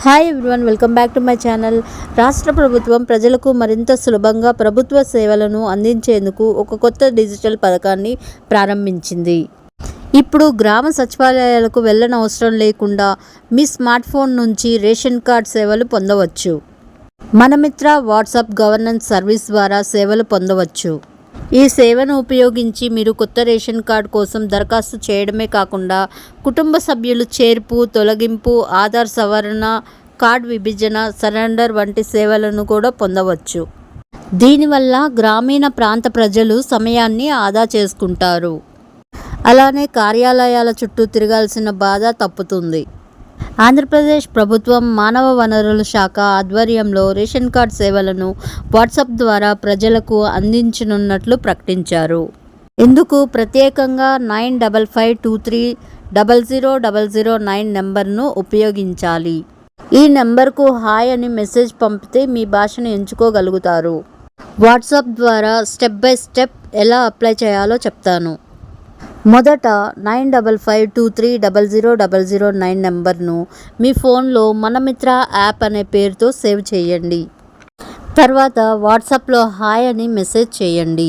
Hi everyone, welcome back to my channel. రాష్ట్ర ప్రభుత్వం ప్రజలకు మరింత సులభంగా ప్రభుత్వ సేవలను అందించేందుకు ఒక కొత్త డిజిటల్ పథకాన్ని ప్రారంభించింది. ఇప్పుడు గ్రామ సచివాలయాలకు వెళ్ళనవసరం లేకుండా మీ స్మార్ట్ ఫోన్ నుంచి రేషన్ కార్డ్ సేవలు పొందవచ్చు. మనమిత్ర వాట్సాప్ గవర్నెన్స్ సర్వీస్ ద్వారా సేవలు పొందవచ్చు. ఈ సేవను ఉపయోగించి మీరు కొత్త రేషన్ కార్డు కోసం దరఖాస్తు చేయడమే కాకుండా కుటుంబ సభ్యులు చేర్పు, తొలగింపు, ఆధార్ సవరణ, కార్డు విభజన, సరెండర్ వంటి సేవలను కూడా పొందవచ్చు. దీనివల్ల గ్రామీణ ప్రాంత ప్రజలు సమయాన్ని ఆదా చేసుకుంటారు. అలానే కార్యాలయాల చుట్టూ తిరగాల్సిన బాధ తప్పుతుంది. ఆంధ్రప్రదేశ్ ప్రభుత్వం మానవ వనరుల శాఖ ఆధ్వర్యంలో రేషన్ కార్డ్ సేవలను వాట్సాప్ ద్వారా ప్రజలకు అందించనున్నట్లు ప్రకటించారు. ఇందుకు ప్రత్యేకంగా 9552300009 నెంబర్ను ఉపయోగించాలి. ఈ నెంబర్కు హాయ్ అని మెసేజ్ పంపితే మీ భాషను ఎంచుకోగలుగుతారు. వాట్సాప్ ద్వారా స్టెప్ బై స్టెప్ ఎలా అప్లై చేయాలో చెప్తాను. మొదట 9552300009 నెంబర్ను మీ ఫోన్లో మనమిత్ర యాప్ అనే పేరుతో సేవ్ చేయండి. తర్వాత వాట్సాప్లో హాయ్ అని మెసేజ్ చేయండి.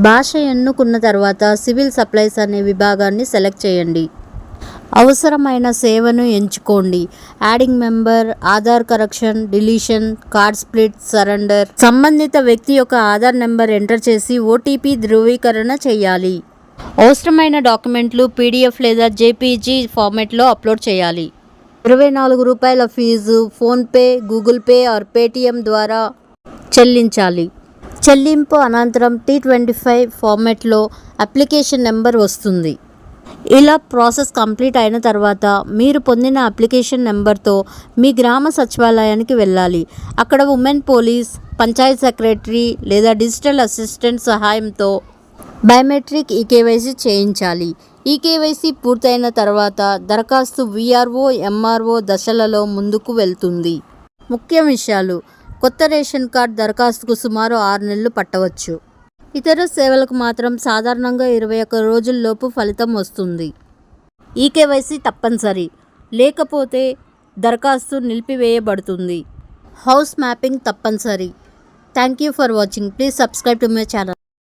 భాష ఎన్నుకున్న తర్వాత సివిల్ సప్లైస్ అనే విభాగాన్ని సెలెక్ట్ చేయండి. అవసరమైన సేవను ఎంచుకోండి. Adding member, Aadhaar correction, deletion, card split, surrender. సంబంధిత వ్యక్తి యొక్క ఆధార్ నెంబర్ ఎంటర్ చేసి ఓటీపీ ధృవీకరణ చేయాలి. అవసరమైన డాక్యుమెంట్లు పీడిఎఫ్ లేదా జేపీజీ ఫార్మాట్లో అప్లోడ్ చేయాలి. ₹24 fee PhonePe, Google Pay or Paytm ద్వారా చెల్లించాలి. చెల్లింపు అనంతరం T25 ఫార్మాట్లో అప్లికేషన్ నెంబర్ వస్తుంది. ఇలా ప్రాసెస్ కంప్లీట్ అయిన తర్వాత మీరు పొందిన అప్లికేషన్ నెంబర్తో మీ గ్రామ సచివాలయానికి వెళ్ళాలి. అక్కడ ఉమెన్ పోలీస్, పంచాయత్ సెక్రటరీ లేదా డిజిటల్ అసిస్టెంట్ సహాయంతో బయోమెట్రిక్ ఈకేవైసీ చేయించాలి. ఈకేవైసీ పూర్తయిన తర్వాత దరఖాస్తు వీఆర్ఓ, ఎంఆర్ఓ దశలలో ముందుకు వెళ్తుంది. ముఖ్య విషయాలు: కొత్త రేషన్ కార్డ్ దరఖాస్తుకు సుమారు 6 నెలలు పట్టవచ్చు. ఇతర సేవలకు మాత్రం సాధారణంగా 21 రోజుల్లోపు ఫలితం వస్తుంది. ఈకేవైసీ తప్పనిసరి, లేకపోతే దరఖాస్తు నిలిపివేయబడుతుంది. హౌస్ మ్యాపింగ్ తప్పనిసరి. Thank you for watching. Please subscribe to my channel.